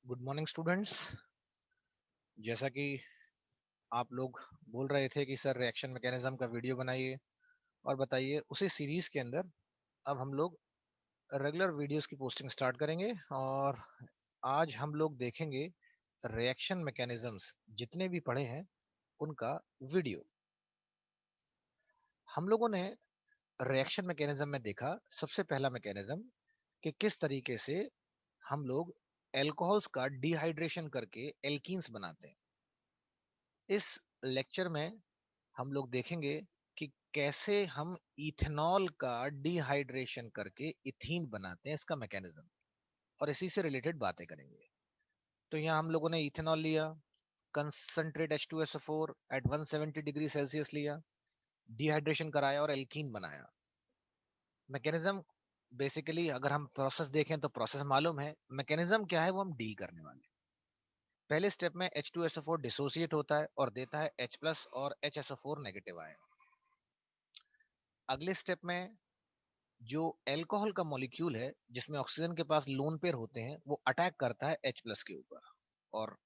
Good morning students. जैसा कि आप लोग बोल रहे थे कि सर रिएक्शन मैकेनिज्म का वीडियो बनाइए और बताइए, उसी सीरीज के अंदर अब हम लोग रेगुलर वीडियोस की पोस्टिंग स्टार्ट करेंगे। और आज हम लोग देखेंगे रिएक्शन मैकेनिज्म्स जितने भी पढ़े हैं उनका वीडियो। हम लोगों ने रिएक्शन मैकेनिज्म में देखा सबसे पहला मैकेनिज्म कि किस तरीके से हम लोग एल्कोहल्स का डिहाइड्रेशन करके एल्कीन्स बनाते हैं। इस लेक्चर में हम लोग देखेंगे कि कैसे हम इथेनॉल का डिहाइड्रेशन करके इथीन बनाते हैं, इसका मैकेनिज्म, और इसी से रिलेटेड बातें करेंगे। तो यहाँ हम लोगों ने इथेनॉल लिया, concentrate H2SO4 at 170 degree Celsius लिया, डिहाइड्रेशन कराया और एल्कीन बनाया। मैकेनिज्म बेसिकली अगर हम प्रोसेस देखें तो प्रोसेस मालूम है, मैकेनिज्म क्या है वो हम डील करने वाले हैं। पहले स्टेप में H2SO4 डिसोसिएट होता है और देता है H प्लस और HSO4 नेगेटिव आयन। अगले स्टेप में जो एल्कोहल का मॉलिक्यूल है जिसमें ऑक्सीजन के पास लोन पेयर होते हैं, वो अटैक करता है H प्लस के ऊपर, और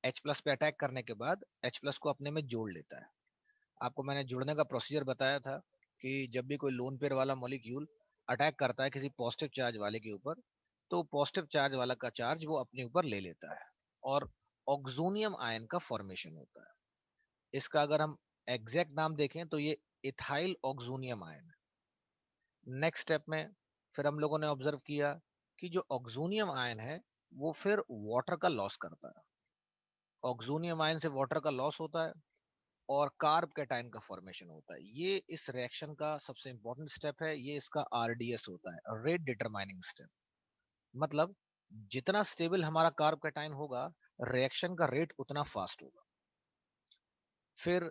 H प्लस पे अटैक करने के बाद H प्लस को अपने में जोड़ लेता है। आपको मैंने जुड़ने का प्रोसीजर बताया था कि जब भी कोई लोन पेयर वाला मॉलिक्यूल अटैक करता है किसी पॉजिटिव चार्ज वाले के ऊपर, तो पॉजिटिव चार्ज वाला का चार्ज वो अपने ऊपर ले लेता है और ऑक्सोनियम आयन का फॉर्मेशन होता है। इसका अगर हम एग्जैक्ट नाम देखें तो ये इथाइल ऑक्सोनियम आयन है। नेक्स्ट स्टेप में फिर हम लोगों ने ऑब्जर्व किया कि जो ऑक्सोनियम आयन है वो फिर वाटर का लॉस करता है। ऑक्सोनियम आयन से वाटर का लॉस होता है और कार्ब कैटायन का फॉर्मेशन होता है। ये इस रिएक्शन का सबसे इंपॉर्टेंट स्टेप है, ये इसका आरडीएस होता है, रेट डिटरमाइनिंग स्टेप। मतलब जितना स्टेबल हमारा कार्ब कैटायन होगा, रिएक्शन का रेट उतना फास्ट होगा। फिर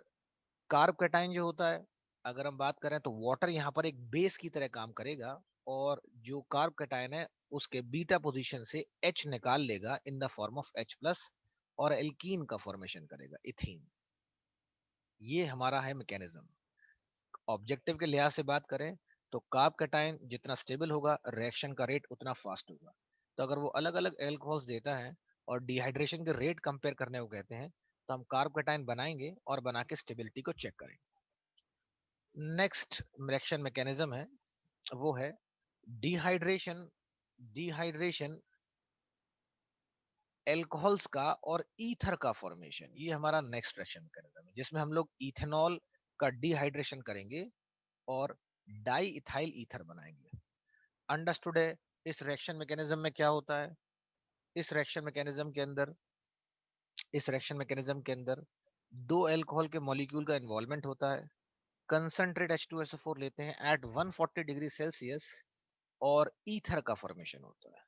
कार्ब कैटायन जो होता है, अगर हम बात करें तो वाटर यहाँ पर एक बेस की तरह काम करेगा, और जो कार्ब कैटायन है उसके बीटा पोजीशन से H निकाल लेगा in the form of H plus और एल्कीन का फॉर्मेशन करेगा, इथीन। ये हमारा है मैकेनिज्म। ऑब्जेक्टिव के लिहाज से बात करें तो कार्ब कैटायन जितना स्टेबल होगा, रिएक्शन का रेट उतना फास्ट होगा। तो अगर वो अलग अलग एल्कोहल्स देता है और डिहाइड्रेशन के रेट कंपेयर करने को कहते हैं, तो हम कार्ब कैटायन बनाएंगे और बना के स्टेबिलिटी को चेक करेंगे। नेक्स्ट रिएक्शन मैकेनिज्म है वो है डिहाइड्रेशन। डिहाइड्रेशन एल्कोहल्स का और ईथर का फॉर्मेशन, ये हमारा नेक्स्ट रिएक्शन मैकेनिज्म है, जिसमें हम लोग इथेनॉल का डिहाइड्रेशन करेंगे और डाई इथाइल ईथर बनाएंगे। अंडरस्टूड है इस रिएक्शन मैकेनिज्म में क्या होता है? इस रिएक्शन मैकेनिज्म के अंदर इस रिएक्शन मैकेनिज्म के अंदर दो एल्कोहल के मॉलिक्यूल का इन्वॉल्वमेंट होता है। कंसंट्रेट H2SO4 लेते हैं एट 140 डिग्री सेल्सियस और ईथर का फॉर्मेशन होता है।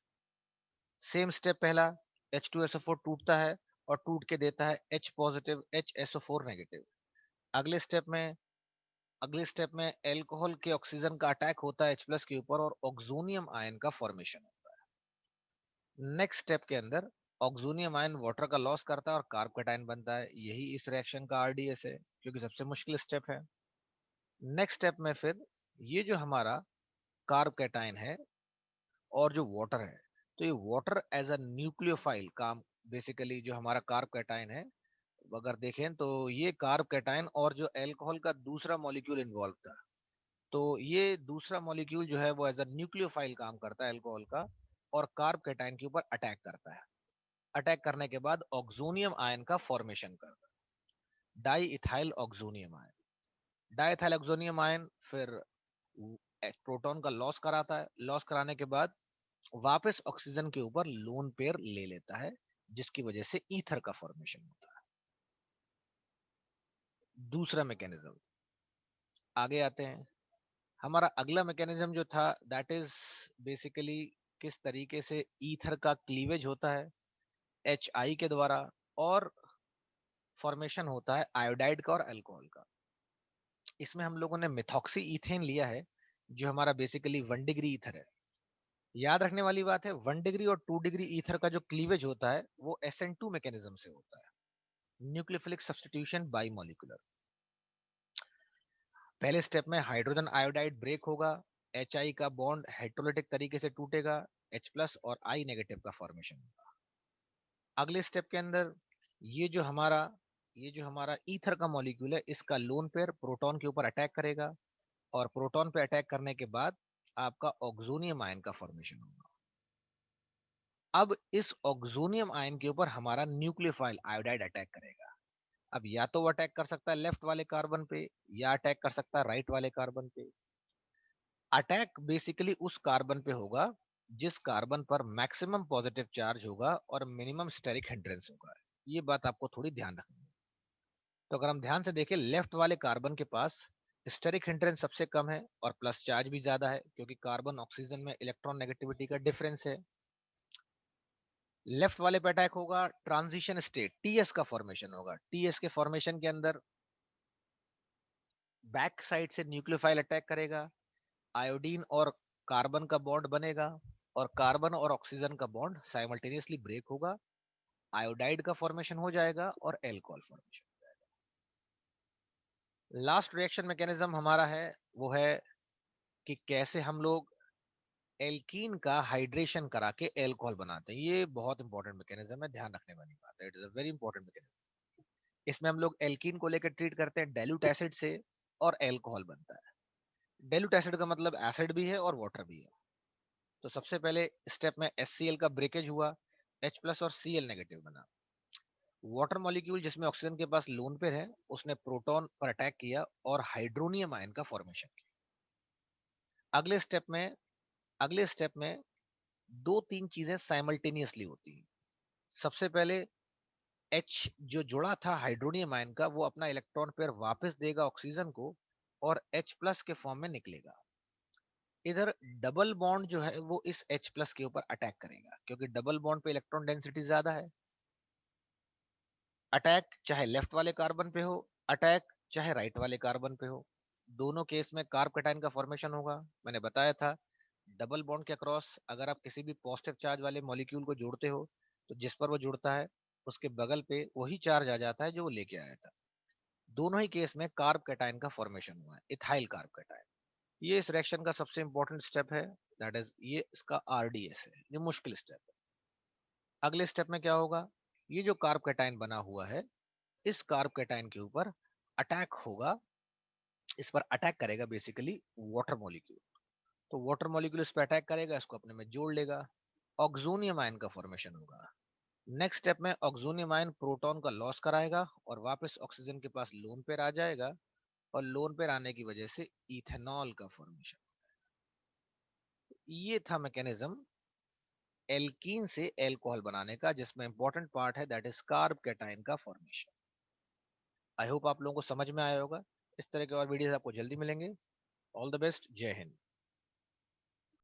सेम स्टेप पहला, H2SO4 टूटता है और टूट के देता है H पॉजिटिव HSO4 नेगेटिव। अगले स्टेप में अगले स्टेप में एल्कोहल के ऑक्सीजन का अटैक होता है H प्लस के ऊपर और ऑक्सोनियम आयन का फॉर्मेशन होता है। नेक्स्ट स्टेप के अंदर ऑक्सोनियम आयन वाटर का लॉस करता है और कार्ब कैटायन बनता है। यही इस रिएक्शन का आरडीएस है, क्योंकि सबसे मुश्किल स्टेप है। नेक्स्ट स्टेप में फिर ये जो हमारा कार्ब कैटायन है और जो वाटर है, तो ये वाटर एज अ न्यूक्लियोफाइल काम, बेसिकली जो हमारा कार्ब कैटायन है, अगर देखें तो ये कार्ब कैटायन और जो अल्कोहल का दूसरा मॉलिक्यूल इन्वॉल्व था, तो ये दूसरा मॉलिक्यूल जो है वो एज अ न्यूक्लियोफाइल काम करता है अल्कोहल का, और कार्ब कैटायन के ऊपर अटैक करता है। अटैक करने के बाद ऑक्सोनियम आयन का फॉर्मेशन करता है, di ethyl oxonium ion. Di ethyl oxonium ion फिर प्रोटॉन का लॉस कराता है। लॉस कराने के बाद वापस ऑक्सीजन के ऊपर लोन पेयर ले लेता है, जिसकी वजह से ईथर का फॉर्मेशन होता है। दूसरा मैकेनिज्म, आगे आते हैं। हमारा अगला मैकेनिज्म जो था दैट इज बेसिकली किस तरीके से ईथर का क्लीवेज होता है HI के द्वारा, और फॉर्मेशन होता है आयोडाइड का और अल्कोहल का। इसमें हम लोगों ने मिथॉक्सी ईथेन लिया है, जो हमारा बेसिकली 1 डिग्री ईथर है। याद रखने वाली बात है, 1 डिग्री और 2 डिग्री ईथर का जो क्लीवेज होता है वो SN2 मैकेनिज्म से होता है, न्यूक्लियोफिलिक सब्स्टिट्यूशन बाई मॉलिक्यूलर। पहले स्टेप में हाइड्रोजन आयोडाइड ब्रेक होगा, HI का बॉन्ड हाइड्रोलिटिक तरीके से टूटेगा, H प्लस और I नेगेटिव का फॉर्मेशन होगा। अगले स्टेप के अंदर ये जो हमारा ये जो हमारा ईथर का मॉलिक्यूल है, इसका लोन पेयर प्रोटॉन के ऊपर अटैक करेगा, और प्रोटॉन पे अटैक करने के बाद आपका ऑक्सोनियम आयन का फॉर्मेशन होगा। अब इस ऑक्सोनियम आयन के ऊपर हमारा न्यूक्लियोफाइल आयोडाइड अटैक करेगा। अब या तो वो अटैक कर सकता है लेफ्ट वाले कार्बन पे, या अटैक कर सकता है राइट वाले कार्बन पे। अटैक बेसिकली उस कार्बन पे होगा जिस कार्बन पर मैक्सिमम पॉजिटिव चार्ज होगा और मिनिमम स्टेरिक हिंड्रेंस होगा। ये बात आपको थोड़ी ध्यान रखनी है। तो अगर हम ध्यान से देखें, लेफ्ट वाले कार्बन के पास स्टेरिक हिंड्रेंस सबसे कम है और प्लस चार्ज भी ज्यादा है, क्योंकि कार्बन ऑक्सीजन में इलेक्ट्रॉन नेगेटिविटी का डिफरेंस है। लेफ्ट वाले पे अटैक होगा, ट्रांजिशन स्टेट टीएस का फॉर्मेशन होगा। टीएस के फॉर्मेशन के अंदर बैक साइड से न्यूक्लियोफाइल अटैक करेगा, आयोडीन और कार्बन का बॉन्ड बनेगा, और कार्बन और ऑक्सीजन का बॉन्ड साइमल्टेनियसली ब्रेक होगा, आयोडाइड का फॉर्मेशन हो जाएगा और alcohol formation. Last reaction mechanism हमारा है वो है कि कैसे हम लोग एल्कीन का हाइड्रेशन करा के एल्कोहल बनाते हैं। ये बहुत इंपॉर्टेंट मैकेनिज्म है, ध्यान रखने वाली बात है। It is a very important mechanism. इसमें हम लोग एल्कीन को लेकर ट्रीट करते हैं डाइल्यूट एसिड से, और एल्कोहल बनता है। डाइल्यूट एसिड का मतलब एसिड भी है और वाटर भी है। तो सबसे पहले स्टेप में HCl का ब्रेकेज हुआ, H प्लस और Cl नेगेटिव बना। वाटर मॉलिक्यूल जिसमें ऑक्सीजन के पास लोन पेयर है, उसने प्रोटॉन पर अटैक किया और हाइड्रोनियम आयन का फॉर्मेशन किया। अगले स्टेप में अगले स्टेप में दो तीन चीजें साइमल्टेनियसली होती हैं। सबसे पहले H जो जुड़ा था हाइड्रोनियम आयन का, वो अपना इलेक्ट्रॉन पेयर वापस देगा ऑक्सीजन को और H प्लस के फॉर्म में निकलेगा। इधर डबल बॉन्ड जो है वो इस H प्लस के ऊपर अटैक करेगा, क्योंकि डबल बॉन्ड पे इलेक्ट्रॉन डेंसिटी ज्यादा है। अटैक चाहे लेफ्ट वाले कार्बन पे हो, अटैक चाहे राइट वाले कार्बन पे हो, दोनों केस में कार्ब कैटायन का फॉर्मेशन होगा। मैंने बताया था डबल बॉन्ड के अक्रॉस अगर आप किसी भी पॉजिटिव चार्ज वाले मॉलिक्यूल को जोड़ते हो, तो जिस पर वो जुड़ता है उसके बगल पे वही चार्ज आ जाता है जो वो लेके आया था। दोनों ही केस में कार्ब कैटायन का फॉर्मेशन हुआ है, इथाइल कार्ब कैटायन। ये इस रिएक्शन का सबसे इंपॉर्टेंट स्टेप है, दैट इज ये इसका RDS है, ये मुश्किल स्टेप है। अगले स्टेप में क्या होगा, ये जो कार्ब कैटायन बना हुआ है, इस कार्ब कैटायन के ऊपर अटैक होगा। इस पर अटैक करेगा बेसिकली वाटर मॉलिक्यूल। तो वाटर मॉलिक्यूल इस पर अटैक करेगा, इसको अपने में जोड़ लेगा, ऑक्सोनियम आयन का फॉर्मेशन होगा। नेक्स्ट स्टेप में ऑक्सोनियम आयन प्रोटॉन का लॉस कराएगा और वापस ऑक्सीजन के पास लोन पेयर आ जाएगा, और लोन पेयर आने की वजह से इथेनॉल का फॉर्मेशन। ये था मैकेनिज्म एल्कीन से एल्कोहल बनाने का, जिसमें इंपॉर्टेंट पार्ट है दैट इज कार्ब कैटायन का फॉर्मेशन। आई होप आप लोगों को समझ में आया होगा। इस तरह के और वीडियोस आपको जल्दी मिलेंगे। ऑल द बेस्ट, जय हिंद।